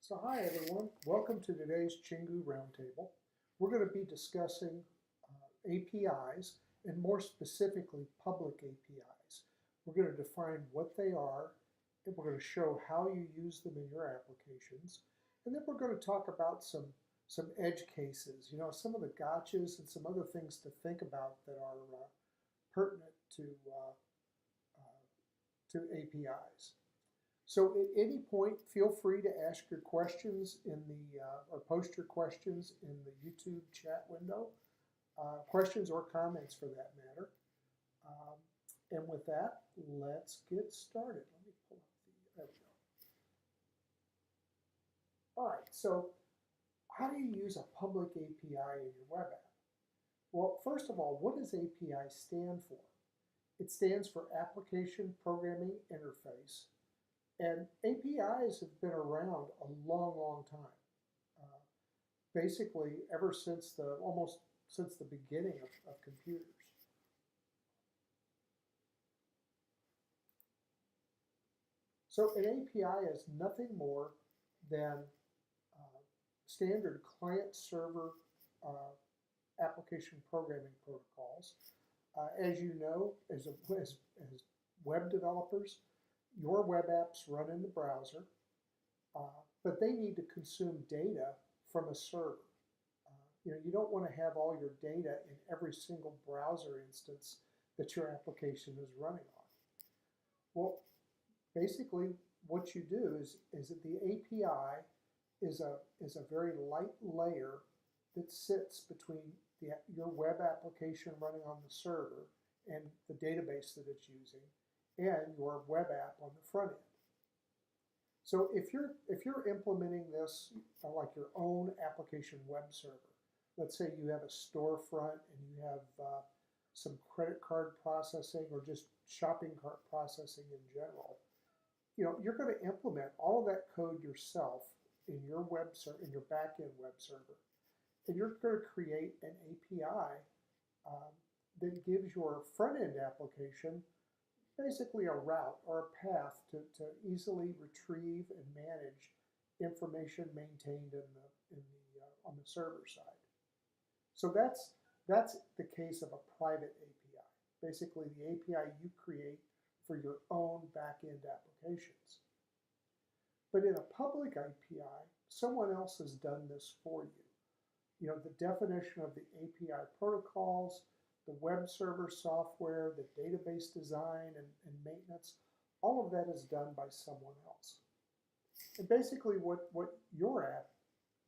So hi everyone, welcome to today's Chingu Roundtable. We're going to be discussing APIs and more specifically public APIs. We're going to define what they are and we're going to show how you use them in your applications. And then we're going to talk about some edge cases, some of the gotchas and some other things to think about that are pertinent to APIs. So at any point, feel free to ask your questions or post your questions in the YouTube chat window, questions or comments for that matter. And with that, let's get started. Let me pull up there we go. All right, so how do you use a public API in your web app? Well, first of all, what does API stand for? It stands for Application Programming Interface. And APIs have been around a long, long time. Basically, ever since almost since the beginning of computers. So an API is nothing more than standard client-server application programming protocols. As you know, as web developers, your web apps run in the browser, but they need to consume data from a server. You don't want to have all your data in every single browser instance that your application is running on. Well, basically, what you do is that the API is a very light layer that sits between your web application running on the server and the database that it's using and your web app on the front end. So if you're implementing this like your own application web server, let's say you have a storefront and you have some credit card processing or just shopping cart processing in general, you're going to implement all of that code yourself in your back-end web server, and you're going to create an API that gives your front-end application basically a route or a path to easily retrieve and manage information maintained on the server side. So that's the case of a private API. Basically, the API you create for your own back-end applications. But in a public API, someone else has done this for you. The definition of the API protocols, the web server software, the database design and maintenance, all of that is done by someone else. And basically what your app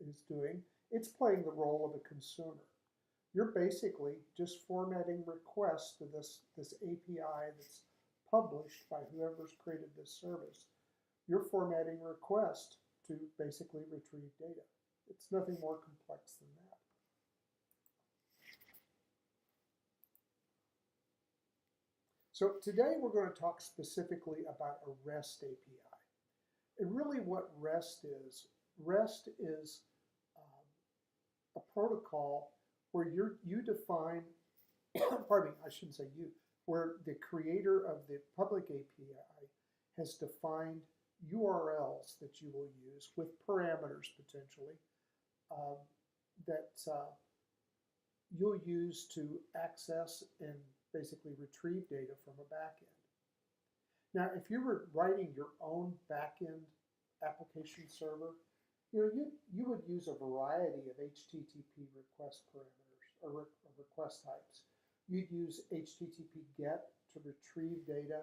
is doing, it's playing the role of a consumer. You're basically just formatting requests to this API that's published by whoever's created this service. You're formatting requests to basically retrieve data. It's nothing more complex than that. So today we're going to talk specifically about a REST API. And really what REST is a protocol where you define, pardon me, I shouldn't say you, where the creator of the public API has defined URLs that you will use with parameters potentially that you'll use to access and basically retrieve data from a backend. Now, if you were writing your own backend application server, you would use a variety of HTTP request parameters or request types. You'd use HTTP GET to retrieve data.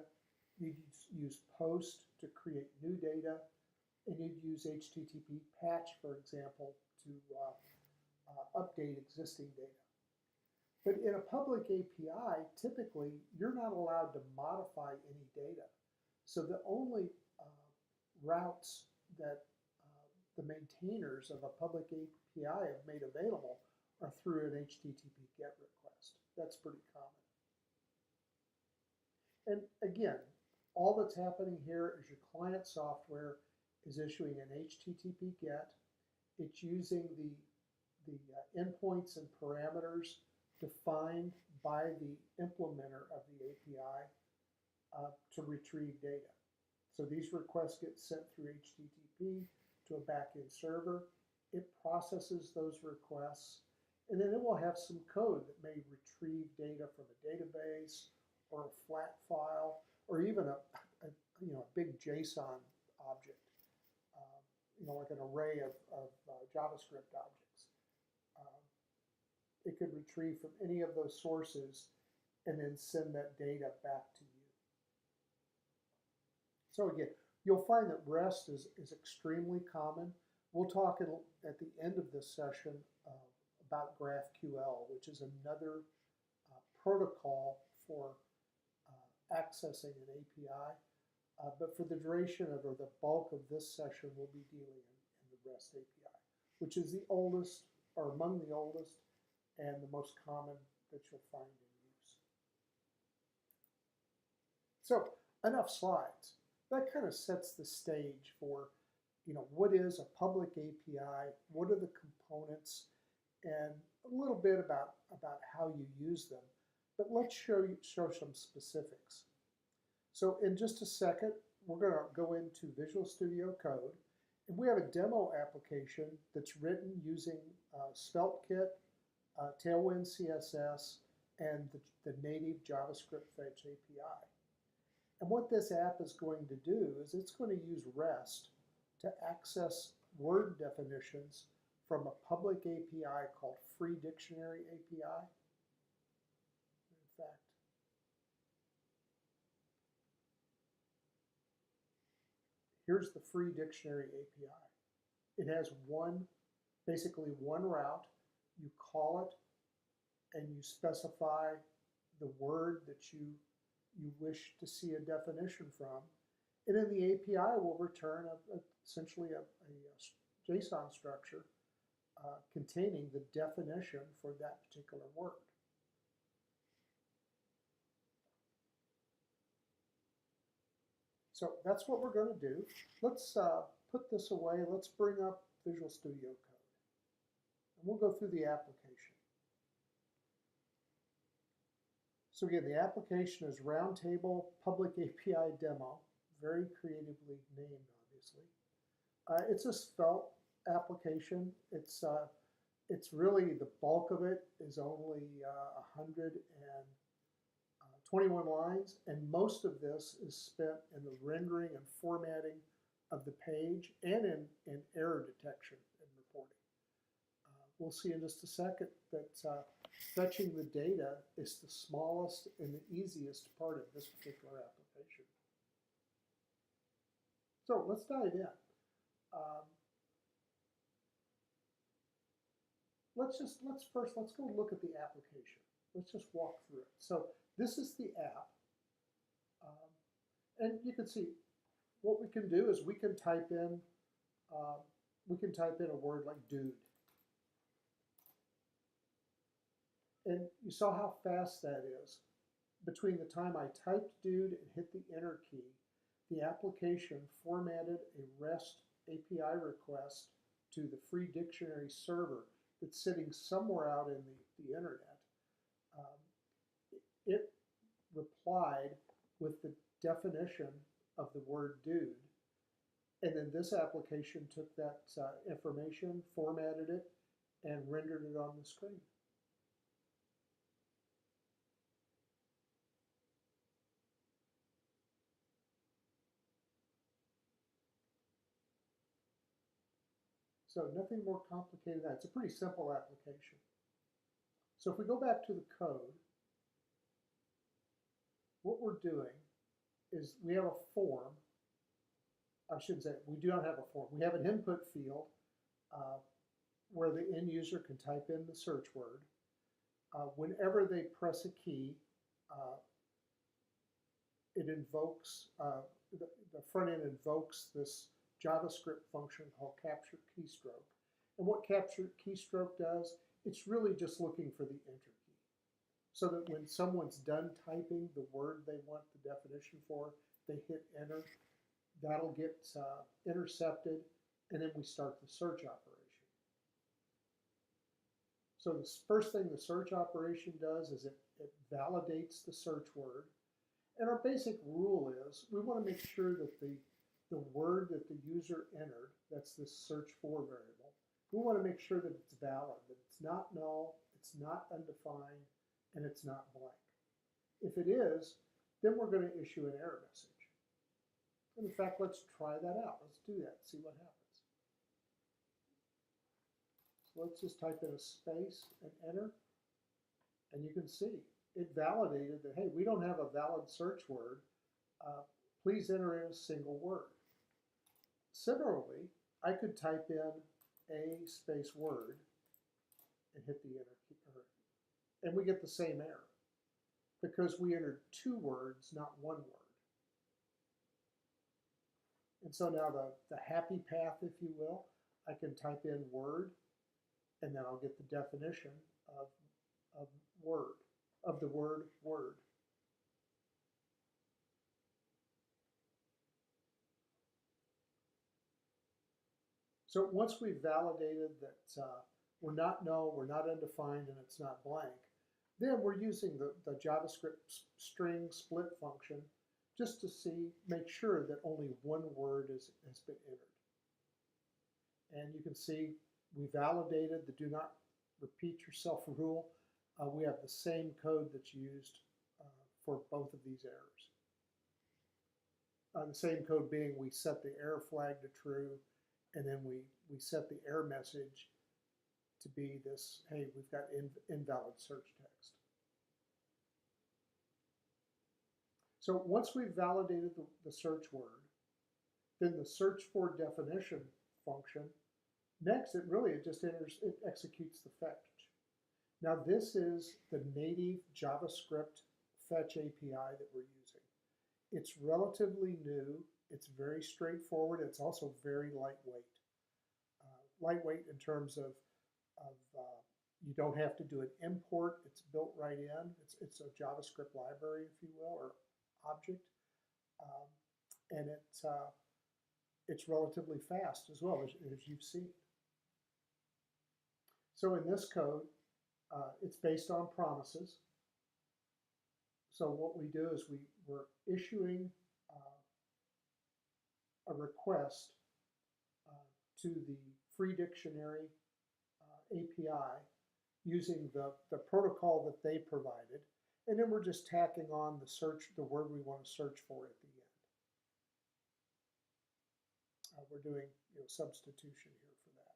You'd use POST to create new data, and you'd use HTTP patch, for example, to update existing data. But in a public API, typically, you're not allowed to modify any data. So the only routes that the maintainers of a public API have made available are through an HTTP GET request. That's pretty common. And again, all that's happening here is your client software is issuing an HTTP GET. It's using the endpoints and parameters defined by the implementer of the API to retrieve data. So these requests get sent through HTTP to a backend server. It processes those requests, and then it will have some code that may retrieve data from a database or a flat file or even a big JSON object, like an array of JavaScript objects. It could retrieve from any of those sources and then send that data back to you. So again, you'll find that REST is extremely common. We'll talk at the end of this session about GraphQL, which is another protocol for accessing an API. But for the duration of, or the bulk of this session, we'll be dealing in the REST API, which is the oldest, or among the oldest, and the most common that you'll find in use. So, enough slides. That kind of sets the stage for, what is a public API, what are the components, and a little bit about how you use them. But let's show some specifics. So in just a second, we're going to go into Visual Studio Code, and we have a demo application that's written using SvelteKit, Tailwind CSS, and the native JavaScript Fetch API. And what this app is going to do is it's going to use REST to access word definitions from a public API called Free Dictionary API. In fact, here's the Free Dictionary API. It has basically one route. You call it and you specify the word that you wish to see a definition from. And then the API will return essentially a JSON structure containing the definition for that particular word. So that's what we're going to do. Let's put this away. Let's bring up Visual Studio Code. And we'll go through the application. So again, the application is Roundtable Public API Demo. Very creatively named, obviously. It's a Svelte application. It's really, the bulk of it is only 121 lines, and most of this is spent in the rendering and formatting of the page and in error detection and reporting. We'll see in just a second that fetching the data is the smallest and the easiest part of this particular application. So let's dive in. Let's go look at the application. Let's just walk through it. So this is the app, and you can see what we can do is we can type in a word like dude, and you saw how fast that is. Between the time I typed dude and hit the enter key, the application formatted a REST API request to the Free Dictionary server that's sitting somewhere out in the internet. It replied with the definition of the word dude, and then this application took that information, formatted it, and rendered it on the screen. So nothing more complicated than that. It's a pretty simple application. So if we go back to the code, what we're doing is we have a form. I shouldn't say, we do not have a form. We have an input field where the end user can type in the search word. Whenever they press a key, it invokes, the front end invokes this JavaScript function called capture keystroke. And what capture keystroke does, it's really just looking for the enter key. So that when someone's done typing the word they want the definition for, they hit enter, that'll get intercepted, and then we start the search operation. So the first thing the search operation does is it validates the search word. And our basic rule is we want to make sure that the the word that the user entered, that's this search for variable, we want to make sure that it's valid, that it's not null, it's not undefined, and it's not blank. If it is, then we're going to issue an error message. And in fact, let's try that out. Let's do that, see what happens. So let's just type in a space and enter, and you can see it validated that, hey, we don't have a valid search word. Please enter in a single word. Similarly, I could type in a space word and hit the enter key, and we get the same error because we entered 2 words, not 1 word. And so now the happy path, if you will, I can type in word, and then I'll get the definition of word, of the word word. So once we've validated that we're not null, we're not undefined, and it's not blank, then we're using the JavaScript string split function just to make sure that only 1 word has been entered. And you can see we validated the do not repeat yourself rule. We have the same code that's used for both of these errors. The same code being we set the error flag to true, and then we set the error message to be this, hey, we've got invalid search text. So once we've validated the search word, then the search for definition function, next it just executes the fetch. Now this is the native JavaScript fetch API that we're using. It's relatively new. It's very straightforward. It's also very lightweight. Lightweight in terms of you don't have to do an import. It's built right in. It's a JavaScript library, if you will, or object, and it's relatively fast as well, as you've seen. So in this code, it's based on promises. So what we do is we're issuing a request to the free dictionary API using the protocol that they provided, and then we're just tacking on the word we want to search for at the end. We're doing substitution here for that.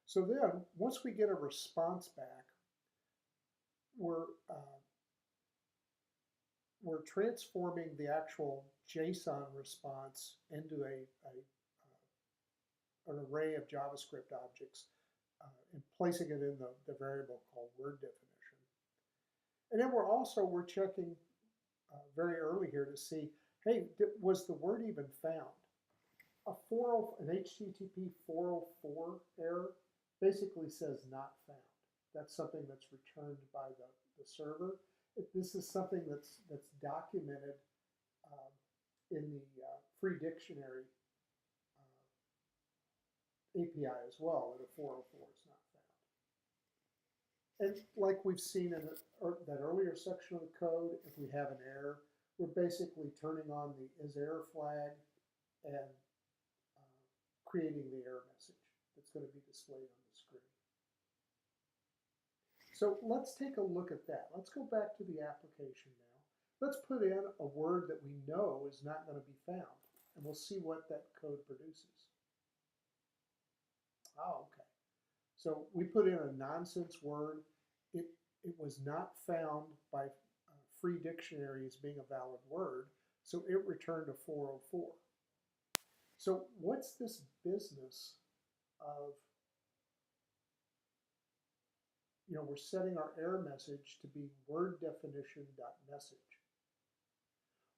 So then, once we get a response back, we're transforming the actual JSON response into an array of JavaScript objects and placing it in the variable called word definition. And then we're checking very early here to see, hey, was the word even found? An HTTP 404 error basically says not found. That's something that's returned by the server. This is something that's documented in the free dictionary API as well, that a 404 is not found. And like we've seen in that earlier section of the code, if we have an error, we're basically turning on the isError flag and creating the error message that's going to be displayed on the screen. So let's take a look at that. Let's go back to the application now. Let's put in a word that we know is not going to be found, and we'll see what that code produces. Oh, okay. So we put in a nonsense word. It was not found by free dictionary as being a valid word, so it returned a 404. So what's this business of, we're setting our error message to be word definition.message.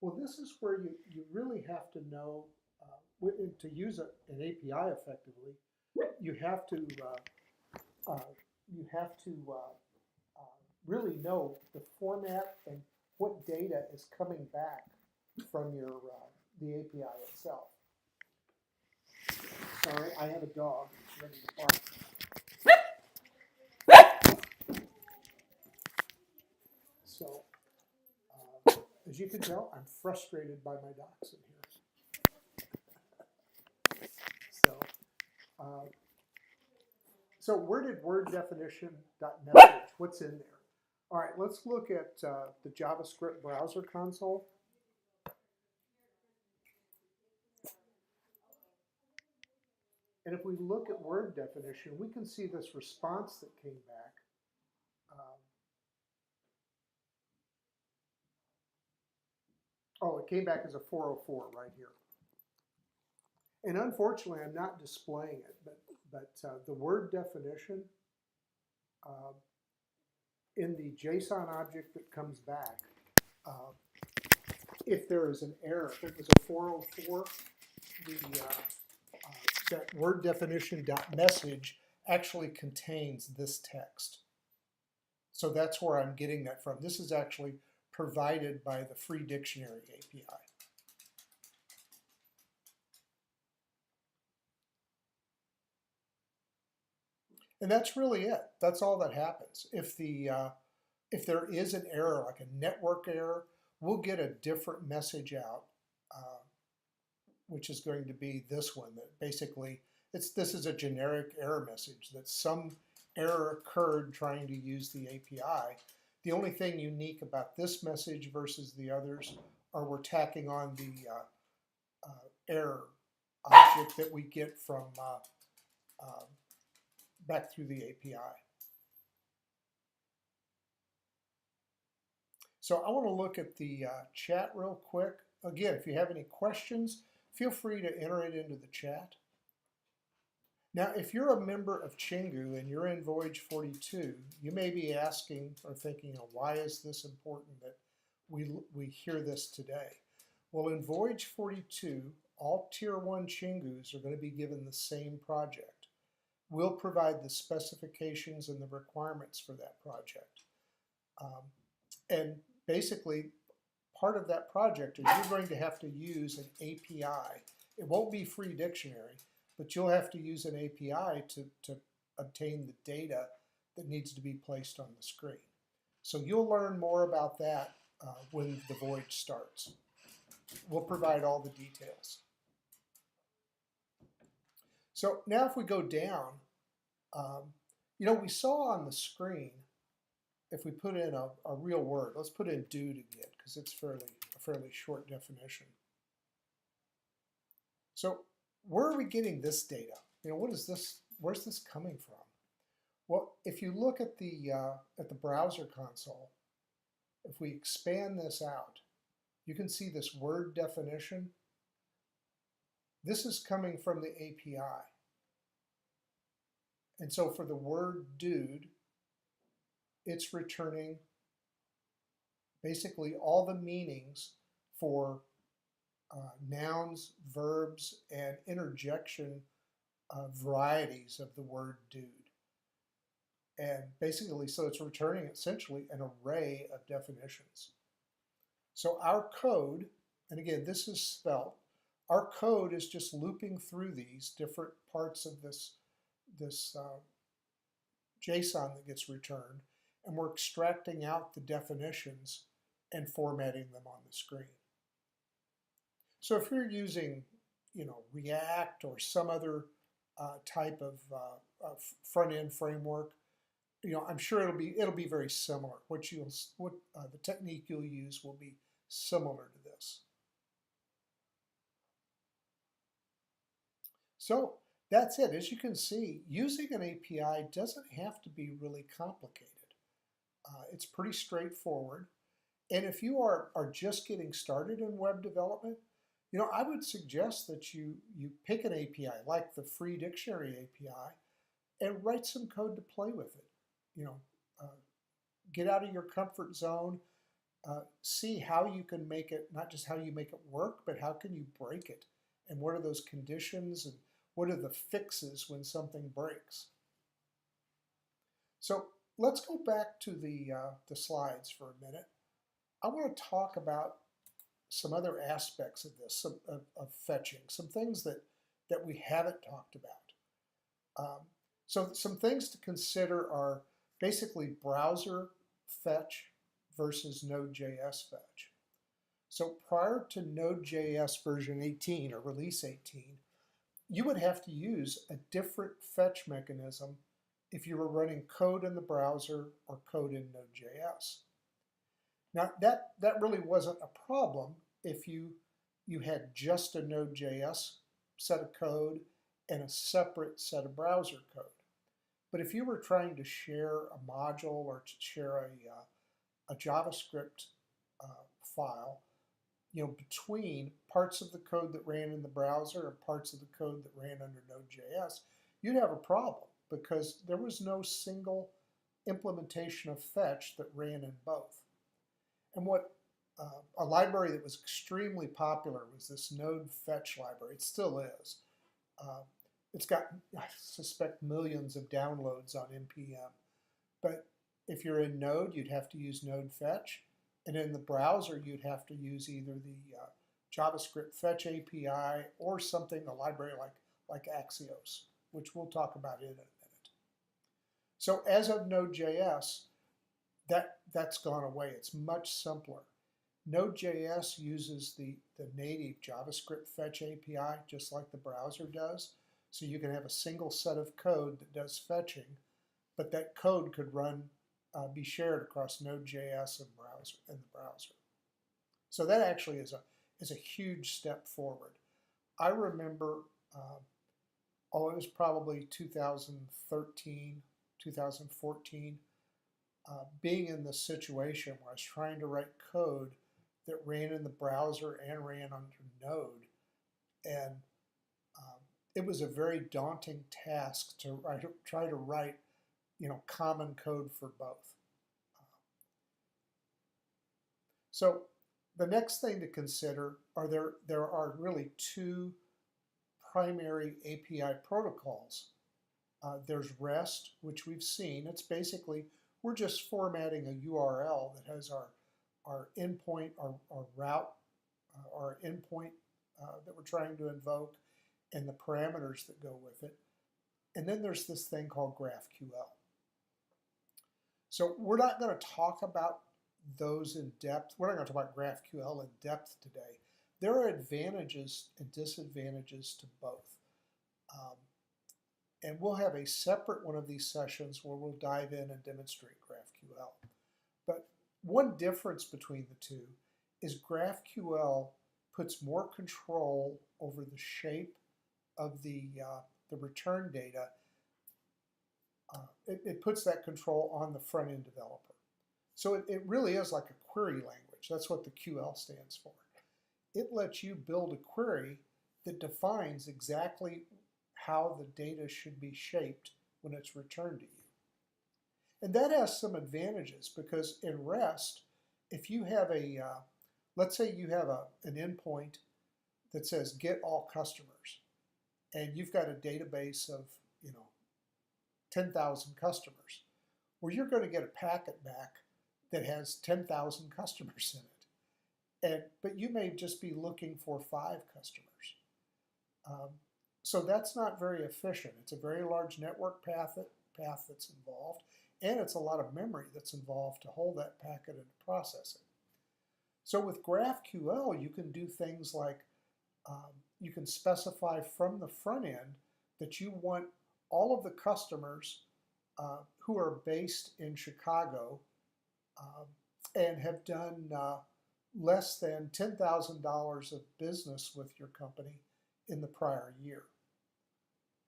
Well, this is where you really have to know, to use an API effectively, you have to really know the format and what data is coming back from the API itself. Sorry, I have a dog that's ready to bark. So, as you can tell, I'm frustrated by my dachshund here. So where did word definition.message, what's in there? All right, let's look at the JavaScript browser console. And if we look at word definition, we can see this response that came back. It came back as a 404 right here. And unfortunately, I'm not displaying it, but the word definition in the JSON object that comes back, if there is an error, if it was a 404, that word definition.message actually contains this text. So that's where I'm getting that from. This is actually provided by the Free Dictionary API. And that's really it. That's all that happens. If there is an error, like a network error, we'll get a different message out, which is going to be this one. That basically, this is a generic error message that some error occurred trying to use the API. The only thing unique about this message versus the others are we're tacking on the error object that we get from back through the API. So I want to look at the chat real quick. Again, if you have any questions, feel free to enter it into the chat. Now, if you're a member of Chingu and you're in Voyage 42, you may be asking or thinking, why is this important that we hear this today? Well, in Voyage 42, all Tier 1 Chingus are going to be given the same project. We'll provide the specifications and the requirements for that project. And basically, part of that project is you're going to have to use an API. It won't be Free Dictionary, but you'll have to use an API to obtain the data that needs to be placed on the screen. So you'll learn more about that when the voyage starts. We'll provide all the details. So now if we go down, we saw on the screen, if we put in a real word, let's put in dude again, because it's a fairly short definition. So where are we getting this data? What is this? Where's this coming from? Well, if you look at the browser console, if we expand this out, you can see this word definition. This is coming from the API. And so for the word dude, it's returning basically all the meanings for nouns, verbs, and interjection varieties of the word dude. And basically, so it's returning essentially an array of definitions. So our code, and again, this is spelt, our code is just looping through these different parts of this JSON that gets returned, and we're extracting out the definitions and formatting them on the screen. So if you're using, React or some other type of front-end framework, I'm sure it'll be very similar. The technique you'll use will be similar to this. So that's it. As you can see, using an API doesn't have to be really complicated. It's pretty straightforward. And if you are just getting started in web development, I would suggest that you pick an API like the Free Dictionary API and write some code to play with it. Get out of your comfort zone, see how you can make it, not just how you make it work, but how can you break it? And what are those conditions and what are the fixes when something breaks? So let's go back to the slides for a minute. I want to talk about some other aspects of this, of fetching, some things that we haven't talked about. So some things to consider are basically browser fetch versus Node.js fetch. So prior to Node.js version 18 or release 18, you would have to use a different fetch mechanism if you were running code in the browser or code in Node.js. Now, that really wasn't a problem if you had just a Node.js set of code and a separate set of browser code. But if you were trying to share a module or to share a JavaScript file, between parts of the code that ran in the browser and parts of the code that ran under Node.js, you'd have a problem because there was no single implementation of fetch that ran in both. And what a library that was extremely popular was this Node Fetch library. It still is. It's got, I suspect, millions of downloads on NPM. But if you're in Node, you'd have to use Node Fetch. And in the browser, you'd have to use either the JavaScript Fetch API or something, a library like Axios, which we'll talk about in a minute. So as of Node.js, that's gone away. It's much simpler. Node.js uses the native JavaScript Fetch API just like the browser does. So you can have a single set of code that does fetching, but that code could be shared across Node.js and the browser. So that actually is a huge step forward. I remember, it was probably 2013, 2014, being in this situation where I was trying to write code that ran in the browser and ran under Node. And it was a very daunting task to try to write, common code for both. So the next thing to consider are there are really two primary API protocols. There's REST, which we've seen. It's basically, we're just formatting a URL that has our endpoint, our route, our endpoint that we're trying to invoke, and the parameters that go with it. And then there's this thing called GraphQL. So we're not going to talk about those in depth. We're not going to talk about GraphQL in depth today. There are advantages and disadvantages to both. And we'll have a separate one of these sessions where we'll dive in and demonstrate GraphQL. But one difference between the two is GraphQL puts more control over the shape of the return data. It puts that control on the front-end developer. So it really is like a query language. That's what the QL stands for. It lets you build a query that defines exactly how the data should be shaped when it's returned to you. And that has some advantages because in REST, if you have let's say you have an endpoint that says get all customers, and you've got a database of 10,000 customers, well, you're going to get a packet back that has 10,000 customers in it, but you may just be looking for 5 customers. So that's not very efficient. It's a very large network path that's involved, and it's a lot of memory that's involved to hold that packet and to process it. So with GraphQL, you can do things like you can specify from the front end that you want all of the customers who are based in Chicago and have done less than $10,000 of business with your company in the prior year.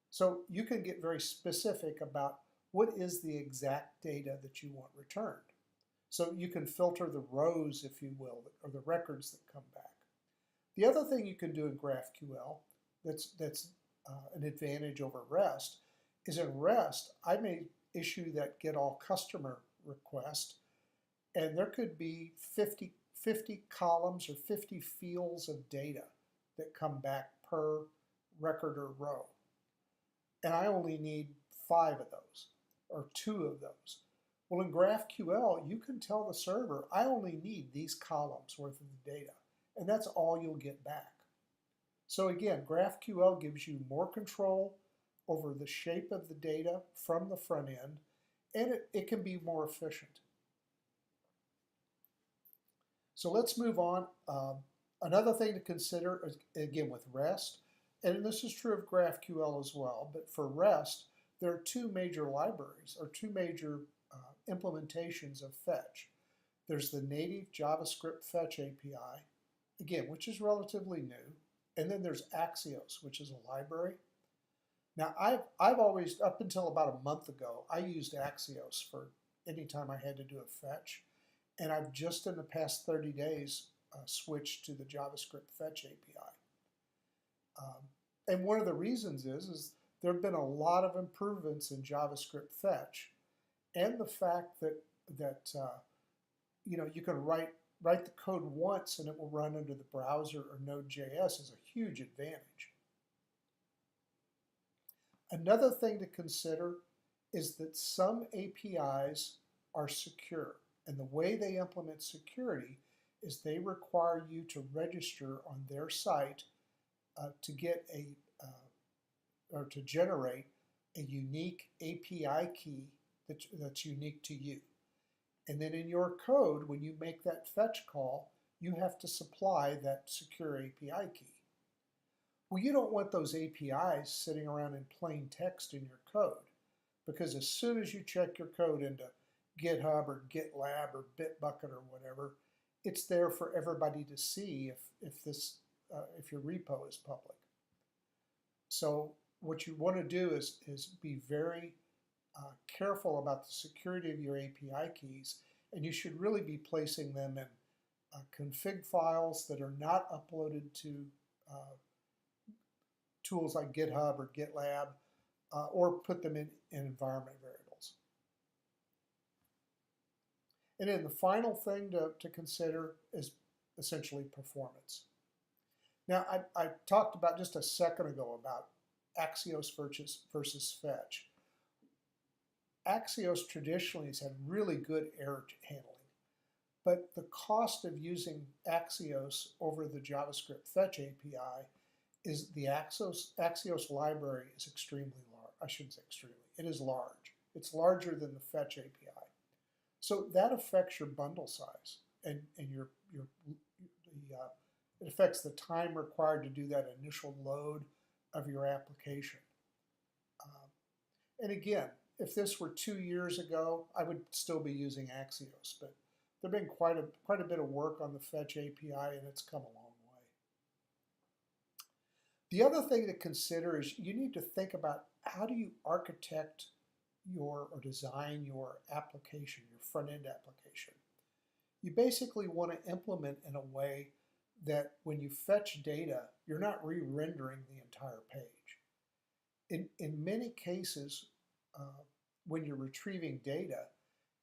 So you can get very specific about what is the exact data that you want returned. So you can filter the rows, if you will, or the records that come back. The other thing you can do in GraphQL that's an advantage over REST is in REST, I may issue that get all customer request, and there could be 50 columns or 50 fields of data that come back per record or row. And I only need 5 of those or 2 of those. Well, in GraphQL, you can tell the server, I only need these columns worth of the data, and that's all you'll get back. So again, GraphQL gives you more control over the shape of the data from the front end, and it can be more efficient. So let's move on. Another thing to consider, is, again with REST, and this is true of GraphQL as well, but for REST, there are two major libraries, or two major implementations of fetch. There's the native JavaScript fetch API, again, which is relatively new, and then there's Axios, which is a library. Now, I've always, up until about a month ago, I used Axios for any time I had to do a fetch, and I've just in the past 30 days switched to the JavaScript fetch API. And one of the reasons is there have been a lot of improvements in JavaScript fetch, and the fact that you can write the code once and it will run under the browser or Node.js is a huge advantage. Another thing to consider is that some APIs are secure, and the way they implement security is they require you to register on their site to get or to generate a unique API key that's unique to you. And then in your code, when you make that fetch call, you have to supply that secure API key. Well, you don't want those APIs sitting around in plain text in your code, because as soon as you check your code into GitHub or GitLab or Bitbucket or whatever, it's there for everybody to see if your repo is public. So what you want to do is be very careful about the security of your API keys, and you should really be placing them in config files that are not uploaded to tools like GitHub or GitLab, or put them in environment variables. And then the final thing to consider is essentially performance. Now, I talked about just a second ago about Axios versus fetch. Axios traditionally has had really good error handling, but the cost of using Axios over the JavaScript fetch API is the Axios library is extremely large. I shouldn't say extremely. It is large. It's larger than the fetch API. So that affects your bundle size, and it affects the time required to do that initial load of your application. And again, if this were 2 years ago, I would still be using Axios, but there's been quite a bit of work on the fetch API, and it's come a long way. The other thing to consider is you need to think about how do you architect or design your application, your front-end application. You basically want to implement in a way that when you fetch data, you're not re-rendering the entire page. In many cases, when you're retrieving data,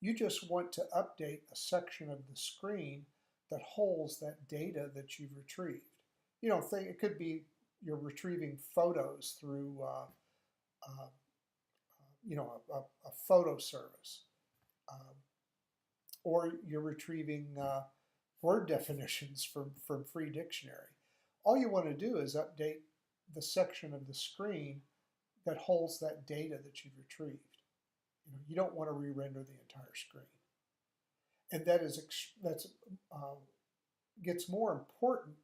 you just want to update a section of the screen that holds that data that you've retrieved. You know, it could be you're retrieving photos through a photo service, or you're retrieving word definitions from Free Dictionary. All you want to do is update the section of the screen that holds that data that you've retrieved. You don't want to re-render the entire screen, and gets more important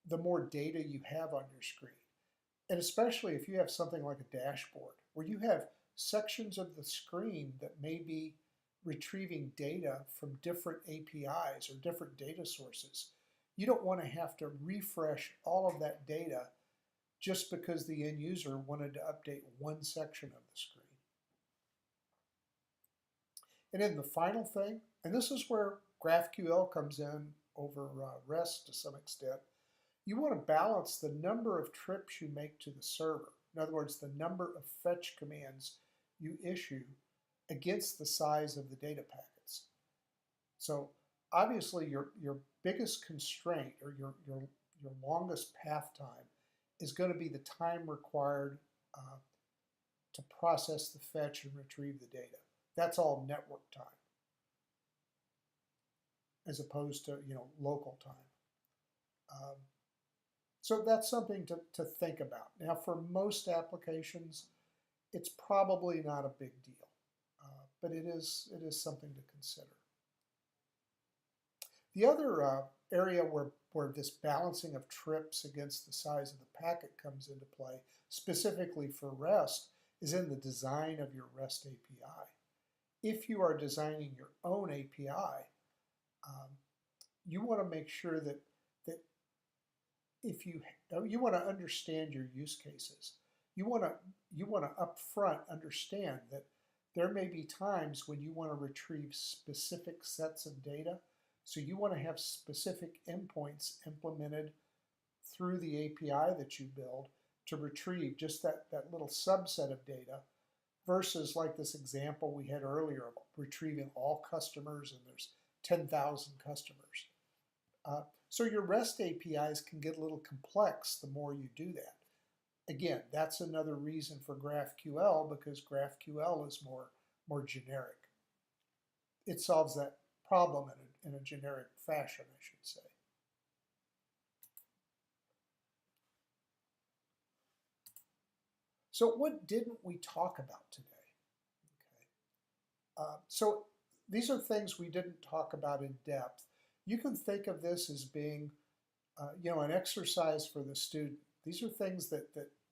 the more data you have on your screen. And especially if you have something like a dashboard where you have sections of the screen that may be retrieving data from different APIs or different data sources. You don't want to have to refresh all of that data just because the end user wanted to update one section of the screen. And then the final thing, and this is where GraphQL comes in over REST to some extent, you want to balance the number of trips you make to the server. In other words, the number of fetch commands you issue against the size of the data packets. So obviously your biggest constraint, or your longest path time, is going to be the time required to process the fetch and retrieve the data. That's all network time, as opposed to local time. So that's something to think about. Now, for most applications, it's probably not a big deal, but it is something to consider. The other area where this balancing of trips against the size of the packet comes into play, specifically for REST, is in the design of your REST API. If you are designing your own API, you want to make sure that if you want to understand your use cases, you want to upfront understand that there may be times when you want to retrieve specific sets of data, so you want to have specific endpoints implemented through the API that you build to retrieve just that little subset of data, versus like this example we had earlier of retrieving all customers, and there's 10,000 customers. So your REST APIs can get a little complex the more you do that. Again, that's another reason for GraphQL, because GraphQL is more generic. It solves that problem in a generic fashion, I should say. So what didn't we talk about today? Okay. So these are things we didn't talk about in depth. You can think of this as being an exercise for the student. These are things that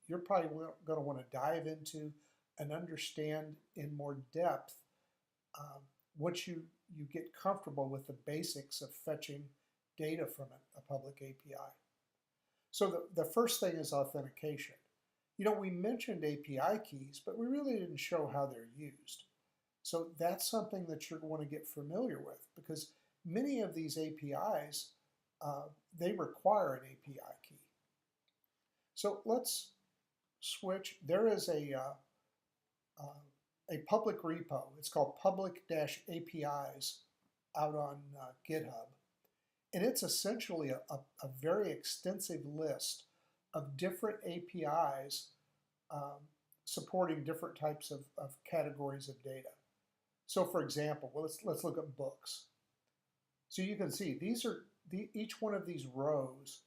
you're probably going to want to dive into and understand in more depth once you get comfortable with the basics of fetching data from a public API. So the first thing is authentication. We mentioned API keys, but we really didn't show how they're used. So that's something that you're going to get familiar with, because many of these APIs, they require an API key. So let's switch. There is a public repo. It's called public-APIs out on GitHub. And it's essentially a very extensive list of different APIs supporting different types of categories of data. So for example, let's look at books. So you can see each one of these rows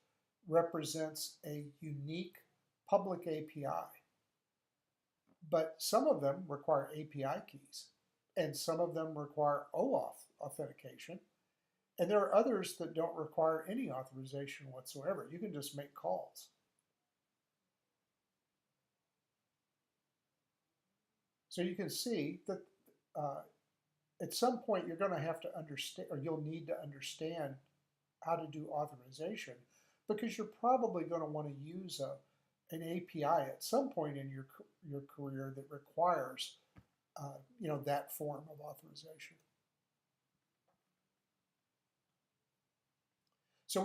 represents a unique public API. But some of them require API keys, and some of them require OAuth authentication, and there are others that don't require any authorization whatsoever. You can just make calls. So you can see that at some point you're going to have to understand, or you'll need to understand how to do authorization, because you're probably going to want to use an API at some point in your career that requires that form of authorization. So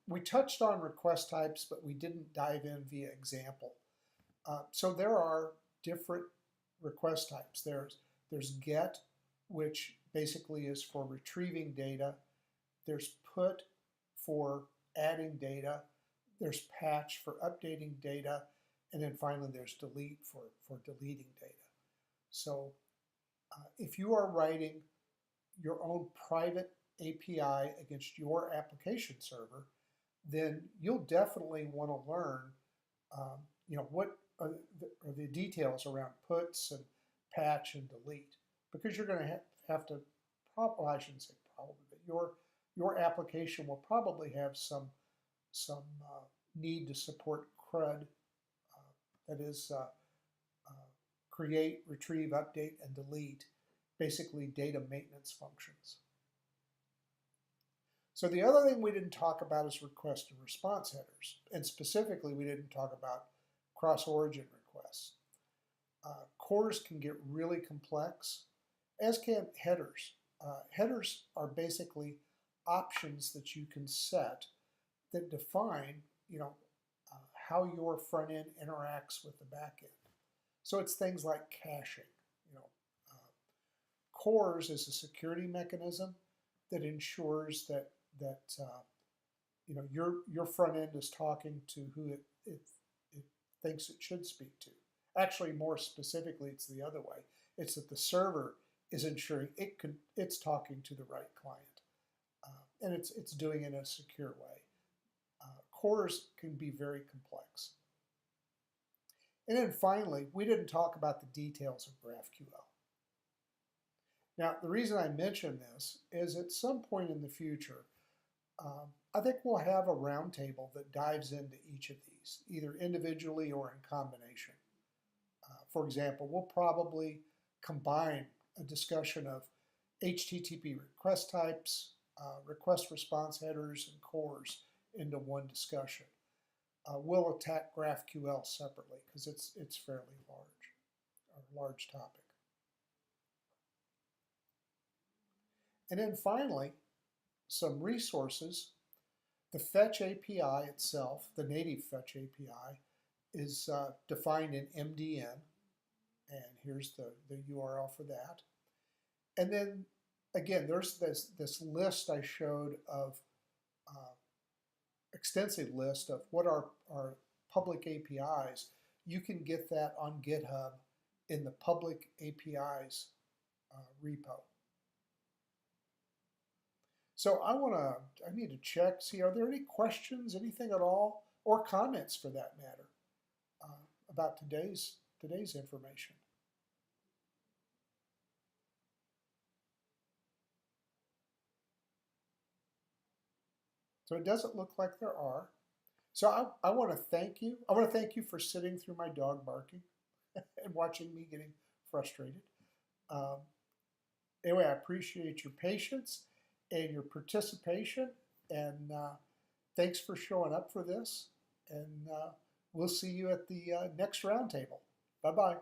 we touched on request types, but we didn't dive in via example. So there are different request types. There's GET, which basically is for retrieving data. There's PUT for adding data. There's patch for updating data. And then finally there's delete for deleting data. So if you are writing your own private API against your application server, then you'll definitely want to learn what are the details around puts and patch and delete, because you're going to have to, I shouldn't say probably, but your application will probably have some need to support CRUD, that is create, retrieve, update, and delete, basically data maintenance functions. So the other thing we didn't talk about is request and response headers, and specifically we didn't talk about cross-origin requests. Cores can get really complex, as can headers. Headers are basically options that you can set that define, how your front end interacts with the back end. So it's things like caching. Cores is a security mechanism that ensures that your front end is talking to who it thinks it should speak to. Actually, more specifically, it's the other way. It's that the server is ensuring it's talking to the right client, and it's doing it in a secure way. Cores can be very complex. And then finally, we didn't talk about the details of GraphQL. Now, the reason I mention this is at some point in the future, I think we'll have a roundtable that dives into each of these, either individually or in combination. For example, we'll probably combine a discussion of HTTP request types, request response headers, and cores into one discussion. We'll attack GraphQL separately because it's fairly large topic. And then finally, some resources. The Fetch API itself, the native Fetch API, is defined in MDN, and here's the URL for that. And then again, there's this list I showed of extensive list of what are public APIs. You can get that on GitHub in the public APIs repo. So I need to check, see, are there any questions, anything at all, or comments for that matter, about today's information? So it doesn't look like there are. So I want to thank you. I want to thank you for sitting through my dog barking and watching me getting frustrated. Anyway, I appreciate your patience and your participation, and thanks for showing up for this. And we'll see you at the next roundtable. Bye-bye.